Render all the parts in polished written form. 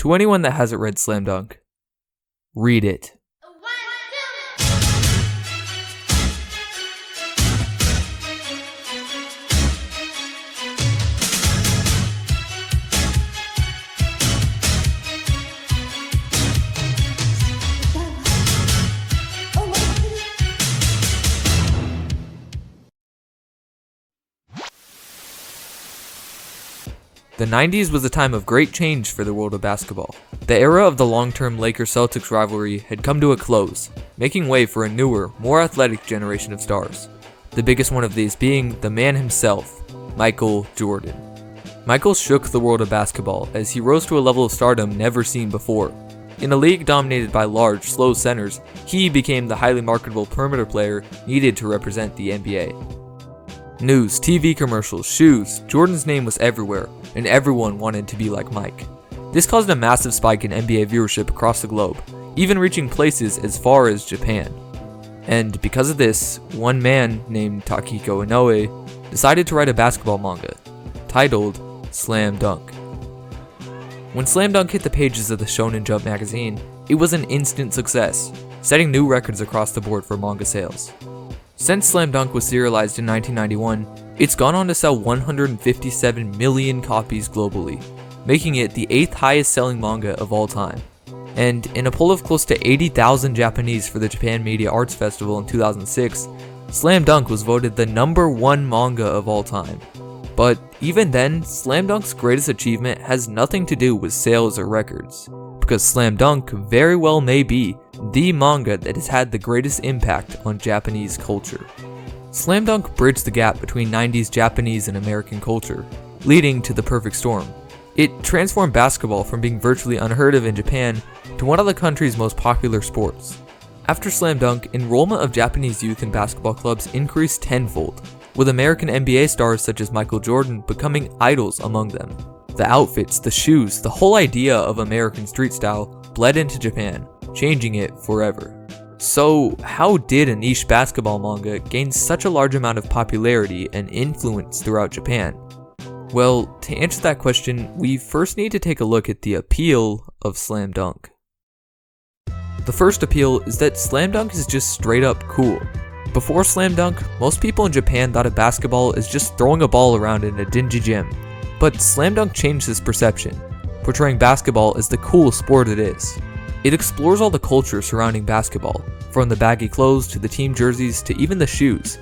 To anyone that hasn't read Slam Dunk, read it. The 90s was a time of great change for the world of basketball. The era of the long-term Lakers-Celtics rivalry had come to a close, making way for a newer, more athletic generation of stars. The biggest one of these being the man himself, Michael Jordan. Michael shook the world of basketball as he rose to a level of stardom never seen before. In a league dominated by large, slow centers, he became the highly marketable perimeter player needed to represent the NBA. News, TV commercials, shoes, Jordan's name was everywhere, and everyone wanted to be like Mike. This caused a massive spike in NBA viewership across the globe, even reaching places as far as Japan. And because of this, one man named Takehiko Inoue decided to write a basketball manga, titled Slam Dunk. When Slam Dunk hit the pages of the Shonen Jump magazine, it was an instant success, setting new records across the board for manga sales. Since Slam Dunk was serialized in 1991, it's gone on to sell 157 million copies globally, making it the 8th highest selling manga of all time. And in a poll of close to 80,000 Japanese for the Japan Media Arts Festival in 2006, Slam Dunk was voted the #1 manga of all time. But even then, Slam Dunk's greatest achievement has nothing to do with sales or records, because Slam Dunk very well may be the manga that has had the greatest impact on Japanese culture. Slam Dunk bridged the gap between 90s Japanese and American culture, leading to the perfect storm. It transformed basketball from being virtually unheard of in Japan to one of the country's most popular sports. After Slam Dunk, enrollment of Japanese youth in basketball clubs increased tenfold, with American NBA stars such as Michael Jordan becoming idols among them. The outfits, the shoes, the whole idea of American street style bled into Japan, changing it forever. So, how did a niche basketball manga gain such a large amount of popularity and influence throughout Japan? Well, to answer that question, we first need to take a look at the appeal of Slam Dunk. The first appeal is that Slam Dunk is just straight up cool. Before Slam Dunk, most people in Japan thought of basketball as just throwing a ball around in a dingy gym. But Slam Dunk changed this perception, portraying basketball as the cool sport it is. It explores all the culture surrounding basketball, from the baggy clothes to the team jerseys to even the shoes.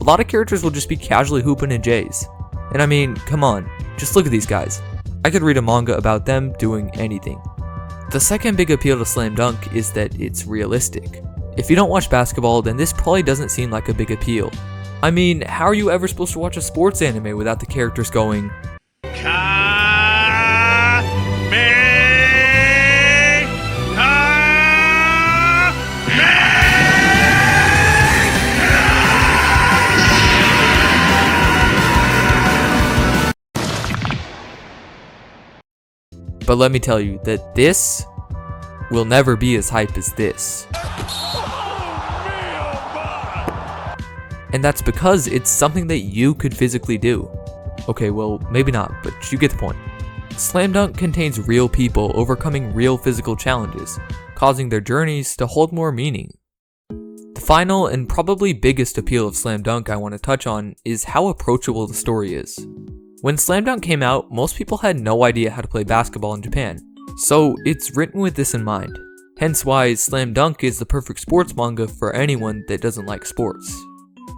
A lot of characters will just be casually hooping in J's. And I mean, come on, just look at these guys. I could read a manga about them doing anything. The second big appeal to Slam Dunk is that it's realistic. If you don't watch basketball, then this probably doesn't seem like a big appeal. I mean, how are you ever supposed to watch a sports anime without the characters going, But let me tell you that this will never be as hype as this. And that's because it's something that you could physically do. Okay, well, maybe not, but you get the point. Slam Dunk contains real people overcoming real physical challenges, causing their journeys to hold more meaning. The final and probably biggest appeal of Slam Dunk I want to touch on is how approachable the story is. When Slam Dunk came out, most people had no idea how to play basketball in Japan, so it's written with this in mind. Hence why Slam Dunk is the perfect sports manga for anyone that doesn't like sports.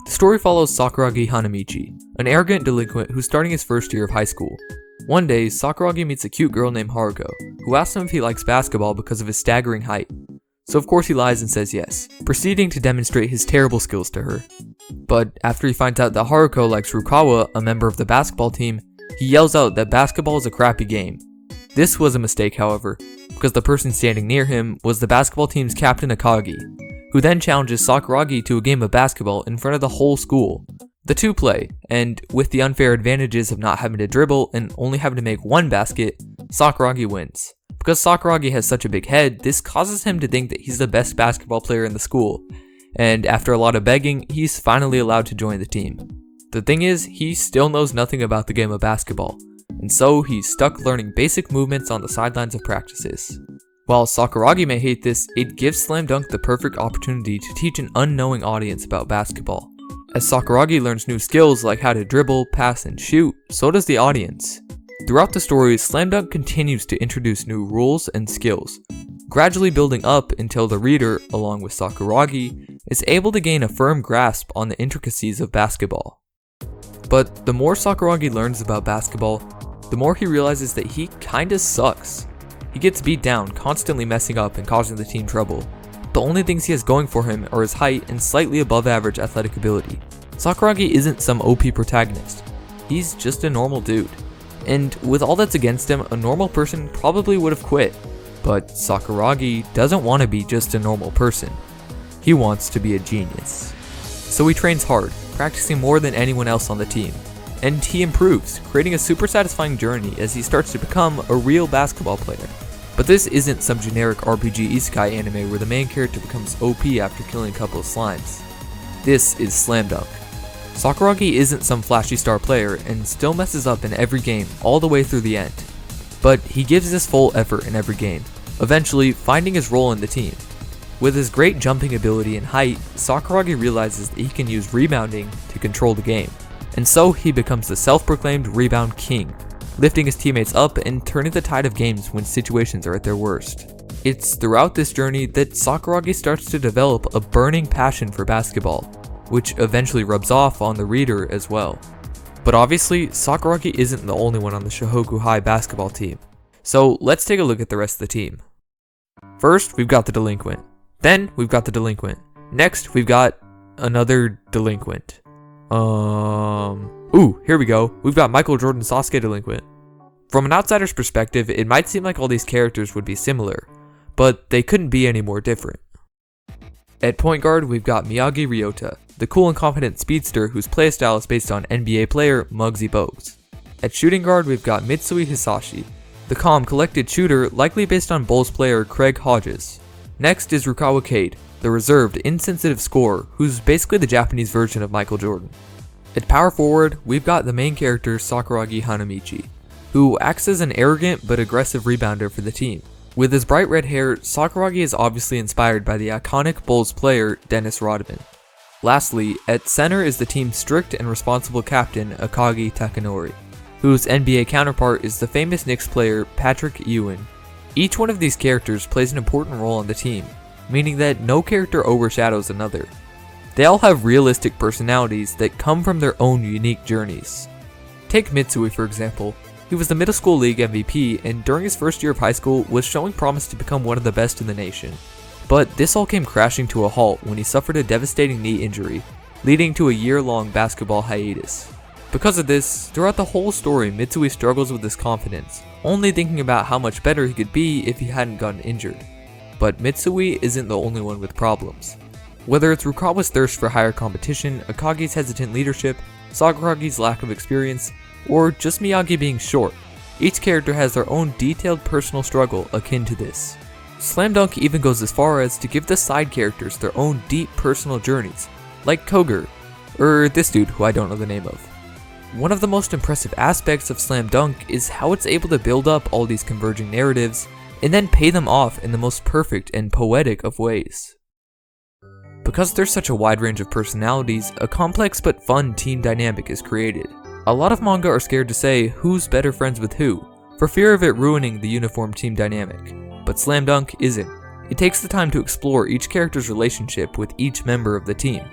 The story follows Sakuragi Hanamichi, an arrogant delinquent who's starting his first year of high school. One day, Sakuragi meets a cute girl named Haruko, who asks him if he likes basketball because of his staggering height. So of course he lies and says yes, proceeding to demonstrate his terrible skills to her. But after he finds out that Haruko likes Rukawa, a member of the basketball team, he yells out that basketball is a crappy game. This was a mistake, however, because the person standing near him was the basketball team's captain Akagi, who then challenges Sakuragi to a game of basketball in front of the whole school. The two play, and with the unfair advantages of not having to dribble and only having to make one basket, Sakuragi wins. Because Sakuragi has such a big head, this causes him to think that he's the best basketball player in the school, and after a lot of begging, he's finally allowed to join the team. The thing is, he still knows nothing about the game of basketball, and so he's stuck learning basic movements on the sidelines of practices. While Sakuragi may hate this, it gives Slam Dunk the perfect opportunity to teach an unknowing audience about basketball. As Sakuragi learns new skills like how to dribble, pass, and shoot, so does the audience. Throughout the story, Slam Dunk continues to introduce new rules and skills, gradually building up until the reader, along with Sakuragi, is able to gain a firm grasp on the intricacies of basketball. But the more Sakuragi learns about basketball, the more he realizes that he kinda sucks. He gets beat down, constantly messing up and causing the team trouble. The only things he has going for him are his height and slightly above average athletic ability. Sakuragi isn't some OP protagonist, he's just a normal dude. And with all that's against him, a normal person probably would have quit. But Sakuragi doesn't want to be just a normal person. He wants to be a genius. So he trains hard, practicing more than anyone else on the team. And he improves, creating a super satisfying journey as he starts to become a real basketball player. But this isn't some generic RPG isekai anime where the main character becomes OP after killing a couple of slimes. This is Slam Dunk. Sakuragi isn't some flashy star player and still messes up in every game all the way through the end. But he gives his full effort in every game, eventually finding his role in the team. With his great jumping ability and height, Sakuragi realizes that he can use rebounding to control the game. And so he becomes the self-proclaimed rebound king, lifting his teammates up and turning the tide of games when situations are at their worst. It's throughout this journey that Sakuragi starts to develop a burning passion for basketball, which eventually rubs off on the reader as well. But obviously, Sakuragi isn't the only one on the Shihoku High basketball team. So let's take a look at the rest of the team. First, we've got the delinquent. Then, we've got the delinquent. Next, we've got another delinquent. Ooh, here we go. We've got Michael Jordan Sasuke delinquent. From an outsider's perspective, it might seem like all these characters would be similar, but they couldn't be any more different. At point guard, we've got Myagi Ryota, the cool and confident speedster whose playstyle is based on NBA player Muggsy Bogues. At shooting guard, we've got Mitsui Hisashi, the calm, collected shooter likely based on Bulls player Craig Hodges. Next is Rukawa Cade, the reserved, insensitive scorer who's basically the Japanese version of Michael Jordan. At power forward, we've got the main character Sakuragi Hanamichi, who acts as an arrogant but aggressive rebounder for the team. With his bright red hair, Sakuragi is obviously inspired by the iconic Bulls player Dennis Rodman. Lastly, at center is the team's strict and responsible captain Akagi Takanori, whose NBA counterpart is the famous Knicks player Patrick Ewing. Each one of these characters plays an important role on the team, meaning that no character overshadows another. They all have realistic personalities that come from their own unique journeys. Take Mitsui for example. He was the middle school league MVP and during his first year of high school was showing promise to become one of the best in the nation. But this all came crashing to a halt when he suffered a devastating knee injury, leading to a year-long basketball hiatus. Because of this, throughout the whole story Mitsui struggles with his confidence, only thinking about how much better he could be if he hadn't gotten injured. But Mitsui isn't the only one with problems. Whether it's Rukawa's thirst for higher competition, Akagi's hesitant leadership, Sakuragi's lack of experience, or just Myagi being short, each character has their own detailed personal struggle akin to this. Slam Dunk even goes as far as to give the side characters their own deep personal journeys, like Koger, or this dude who I don't know the name of. One of the most impressive aspects of Slam Dunk is how it's able to build up all these converging narratives, and then pay them off in the most perfect and poetic of ways. Because there's such a wide range of personalities, a complex but fun team dynamic is created. A lot of manga are scared to say who's better friends with who, for fear of it ruining the uniform team dynamic. But Slam Dunk isn't. It takes the time to explore each character's relationship with each member of the team.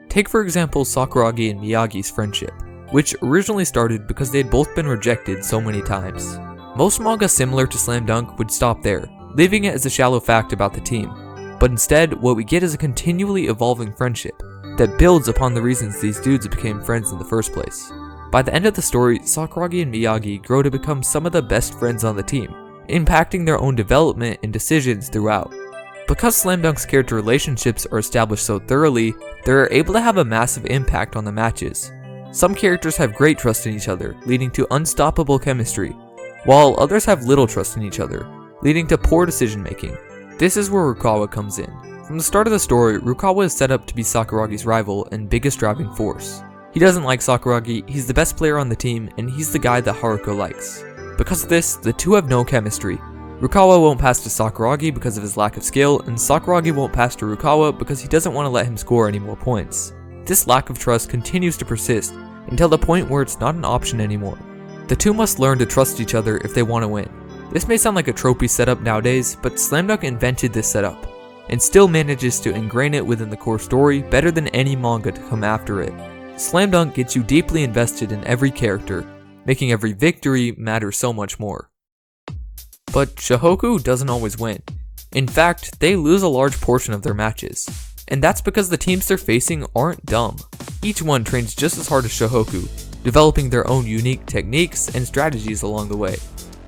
Take for example Sakuragi and Miyagi's friendship, which originally started because they had both been rejected so many times. Most manga similar to Slam Dunk would stop there, leaving it as a shallow fact about the team. But instead, what we get is a continually evolving friendship that builds upon the reasons these dudes became friends in the first place. By the end of the story, Sakuragi and Myagi grow to become some of the best friends on the team, impacting their own development and decisions throughout. Because Slam Dunk's character relationships are established so thoroughly, they're able to have a massive impact on the matches. Some characters have great trust in each other, leading to unstoppable chemistry, while others have little trust in each other, leading to poor decision making. This is where Rukawa comes in. From the start of the story, Rukawa is set up to be Sakuragi's rival and biggest driving force. He doesn't like Sakuragi, he's the best player on the team, and he's the guy that Haruko likes. Because of this, the two have no chemistry. Rukawa won't pass to Sakuragi because of his lack of skill, and Sakuragi won't pass to Rukawa because he doesn't want to let him score any more points. This lack of trust continues to persist until the point where it's not an option anymore. The two must learn to trust each other if they want to win. This may sound like a tropey setup nowadays, but Slam Dunk invented this setup, and still manages to ingrain it within the core story better than any manga to come after it. Slam Dunk gets you deeply invested in every character, making every victory matter so much more. But Shihoku doesn't always win. In fact, they lose a large portion of their matches. And that's because the teams they're facing aren't dumb. Each one trains just as hard as Shihoku, developing their own unique techniques and strategies along the way.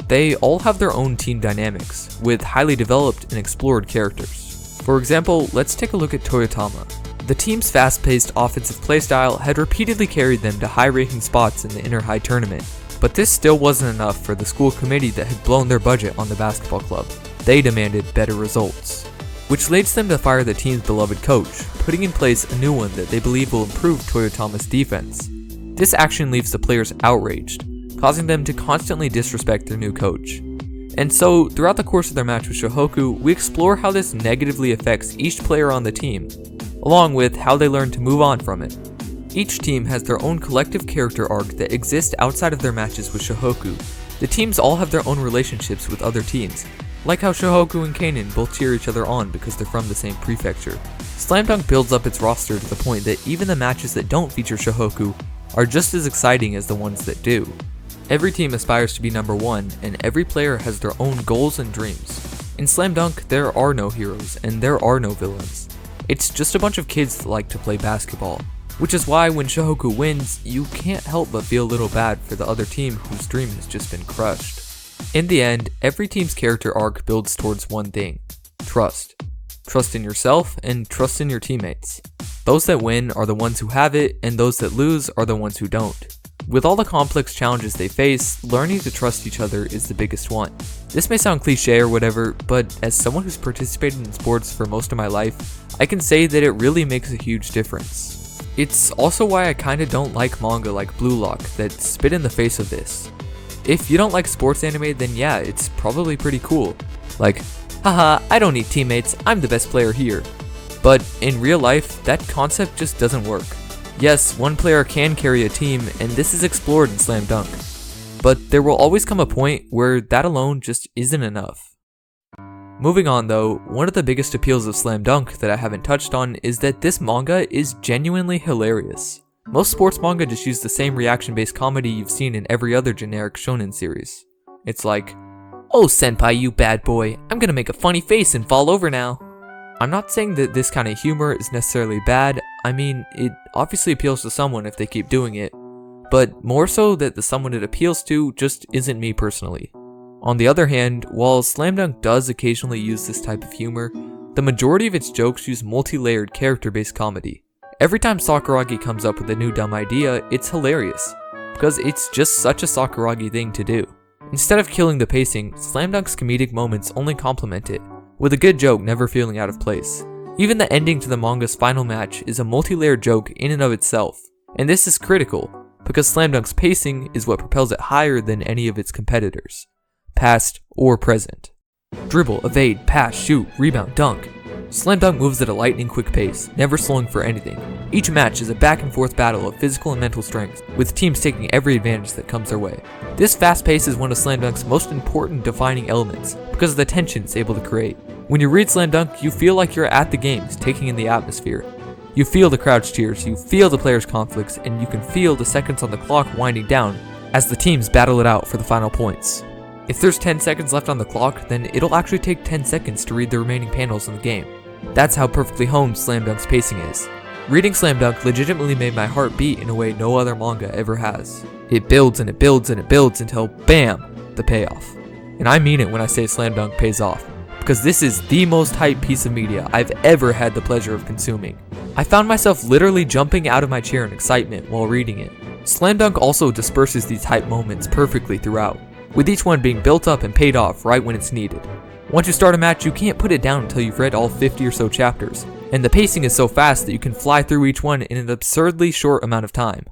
They all have their own team dynamics, with highly developed and explored characters. For example, let's take a look at Toyotama. The team's fast-paced offensive playstyle had repeatedly carried them to high-ranking spots in the Inner High tournament, but this still wasn't enough for the school committee that had blown their budget on the basketball club. They demanded better results, which leads them to fire the team's beloved coach, putting in place a new one that they believe will improve Toyotama's defense. This action leaves the players outraged, causing them to constantly disrespect their new coach. And so, throughout the course of their match with Shihoku, we explore how this negatively affects each player on the team, along with how they learn to move on from it. Each team has their own collective character arc that exists outside of their matches with Shihoku. The teams all have their own relationships with other teams, like how Shihoku and Kanon both cheer each other on because they're from the same prefecture. Slam Dunk builds up its roster to the point that even the matches that don't feature Shihoku are just as exciting as the ones that do. Every team aspires to be number one, and every player has their own goals and dreams. In Slam Dunk, there are no heroes, and there are no villains. It's just a bunch of kids that like to play basketball, which is why when Shihoku wins, you can't help but feel a little bad for the other team whose dream has just been crushed. In the end, every team's character arc builds towards one thing: trust. Trust in yourself and trust in your teammates. Those that win are the ones who have it, and those that lose are the ones who don't. With all the complex challenges they face, learning to trust each other is the biggest one. This may sound cliche or whatever, but as someone who's participated in sports for most of my life, I can say that it really makes a huge difference. It's also why I kinda don't like manga like Blue Lock that spit in the face of this. If you don't like sports anime, then yeah, it's probably pretty cool. Like, haha, I don't need teammates, I'm the best player here. But in real life, that concept just doesn't work. Yes, one player can carry a team, and this is explored in Slam Dunk. But there will always come a point where that alone just isn't enough. Moving on though, one of the biggest appeals of Slam Dunk that I haven't touched on is that this manga is genuinely hilarious. Most sports manga just use the same reaction-based comedy you've seen in every other generic shonen series. It's like, "Oh senpai, you bad boy, I'm gonna make a funny face and fall over now." I'm not saying that this kind of humor is necessarily bad. I mean, it obviously appeals to someone if they keep doing it, but more so that the someone it appeals to just isn't me personally. On the other hand, while Slam Dunk does occasionally use this type of humor, the majority of its jokes use multi-layered character-based comedy. Every time Sakuragi comes up with a new dumb idea, it's hilarious, because it's just such a Sakuragi thing to do. Instead of killing the pacing, Slam Dunk's comedic moments only complement it, with a good joke never feeling out of place. Even the ending to the manga's final match is a multi-layered joke in and of itself, and this is critical, because Slam Dunk's pacing is what propels it higher than any of its competitors, past or present. Dribble, evade, pass, shoot, rebound, dunk. Slam Dunk moves at a lightning quick pace, never slowing for anything. Each match is a back and forth battle of physical and mental strength, with teams taking every advantage that comes their way. This fast pace is one of Slam Dunk's most important defining elements, because of the tension it's able to create. When you read Slam Dunk, you feel like you're at the games, taking in the atmosphere. You feel the crowd's cheers, you feel the players' conflicts, and you can feel the seconds on the clock winding down as the teams battle it out for the final points. If there's 10 seconds left on the clock, then it'll actually take 10 seconds to read the remaining panels in the game. That's how perfectly honed Slam Dunk's pacing is. Reading Slam Dunk legitimately made my heart beat in a way no other manga ever has. It builds and it builds and it builds until BAM! The payoff. And I mean it when I say Slam Dunk pays off, because this is the most hyped piece of media I've ever had the pleasure of consuming. I found myself literally jumping out of my chair in excitement while reading it. Slam Dunk also disperses these hype moments perfectly throughout, with each one being built up and paid off right when it's needed. Once you start a match, you can't put it down until you've read all 50 or so chapters, and the pacing is so fast that you can fly through each one in an absurdly short amount of time.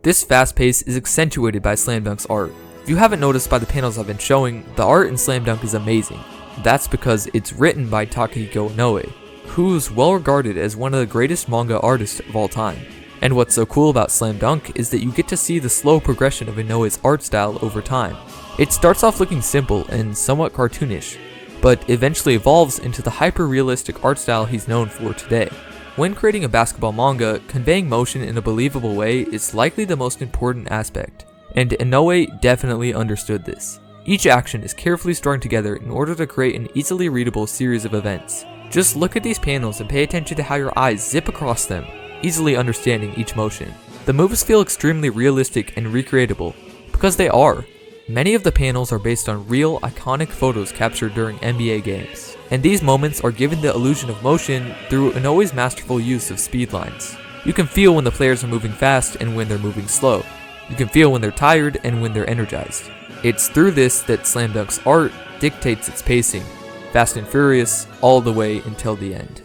This fast pace is accentuated by Slam Dunk's art. If you haven't noticed by the panels I've been showing, the art in Slam Dunk is amazing. That's because it's written by Takehiko Inoue, who's well regarded as one of the greatest manga artists of all time. And what's so cool about Slam Dunk is that you get to see the slow progression of Inoue's art style over time. It starts off looking simple and somewhat cartoonish, but eventually evolves into the hyper-realistic art style he's known for today. When creating a basketball manga, conveying motion in a believable way is likely the most important aspect, and Inoue definitely understood this. Each action is carefully strung together in order to create an easily readable series of events. Just look at these panels and pay attention to how your eyes zip across them, easily understanding each motion. The moves feel extremely realistic and recreatable, because they are. Many of the panels are based on real, iconic photos captured during NBA games, and these moments are given the illusion of motion through Inoue's masterful use of speed lines. You can feel when the players are moving fast and when they're moving slow. You can feel when they're tired and when they're energized. It's through this that Slam Dunk's art dictates its pacing, fast and furious, all the way until the end.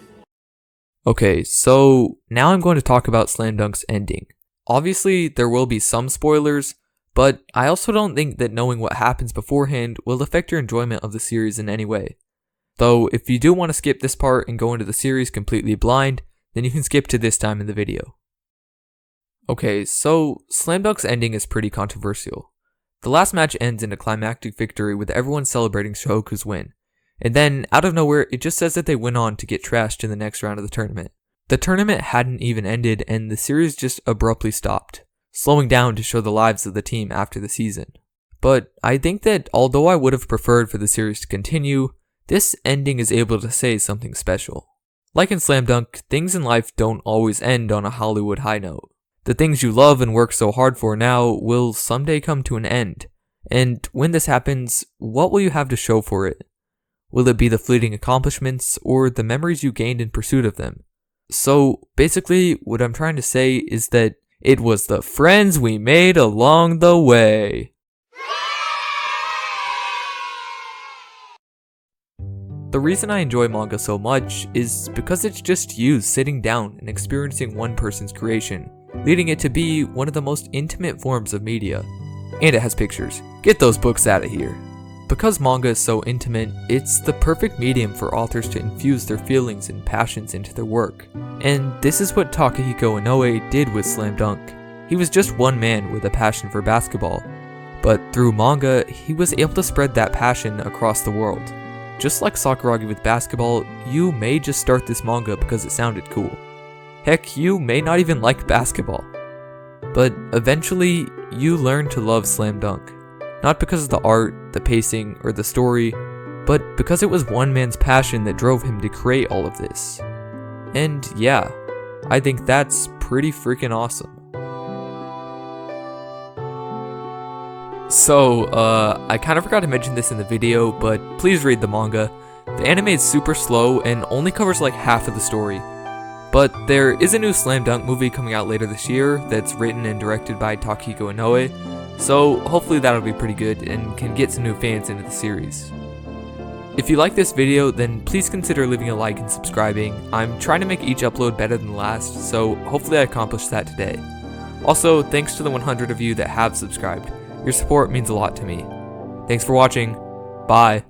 Okay, so now I'm going to talk about Slam Dunk's ending. Obviously, there will be some spoilers, but I also don't think that knowing what happens beforehand will affect your enjoyment of the series in any way. Though, if you do want to skip this part and go into the series completely blind, then you can skip to this time in the video. Okay, so Slam Dunk's ending is pretty controversial. The last match ends in a climactic victory with everyone celebrating Shihoku's win, and then, out of nowhere, it just says that they went on to get trashed in the next round of the tournament. The tournament hadn't even ended, and the series just abruptly stopped, slowing down to show the lives of the team after the season. But I think that although I would have preferred for the series to continue, this ending is able to say something special. Like in Slam Dunk, things in life don't always end on a Hollywood high note. The things you love and work so hard for now will someday come to an end. And when this happens, what will you have to show for it? Will it be the fleeting accomplishments or the memories you gained in pursuit of them? So basically, what I'm trying to say is that it was the friends we made along the way. The reason I enjoy manga so much is because it's just you sitting down and experiencing one person's creation, leading it to be one of the most intimate forms of media. And it has pictures. Get those books out of here. Because manga is so intimate, it's the perfect medium for authors to infuse their feelings and passions into their work. And this is what Takehiko Inoue did with Slam Dunk. He was just one man with a passion for basketball, but through manga, he was able to spread that passion across the world. Just like Sakuragi with basketball, you may just start this manga because it sounded cool. Heck, you may not even like basketball. But eventually, you learn to love Slam Dunk. Not because of the art, the pacing, or the story, but because it was one man's passion that drove him to create all of this. And yeah, I think that's pretty freaking awesome. So, I kind of forgot to mention this in the video, but please read the manga. The anime is super slow and only covers like half of the story. But there is a new Slam Dunk movie coming out later this year that's written and directed by Takehiko Inoue, so hopefully that'll be pretty good and can get some new fans into the series. If you like this video, then please consider leaving a like and subscribing. I'm trying to make each upload better than the last, so hopefully I accomplished that today. Also, thanks to the 100 of you that have subscribed. Your support means a lot to me. Thanks for watching. Bye.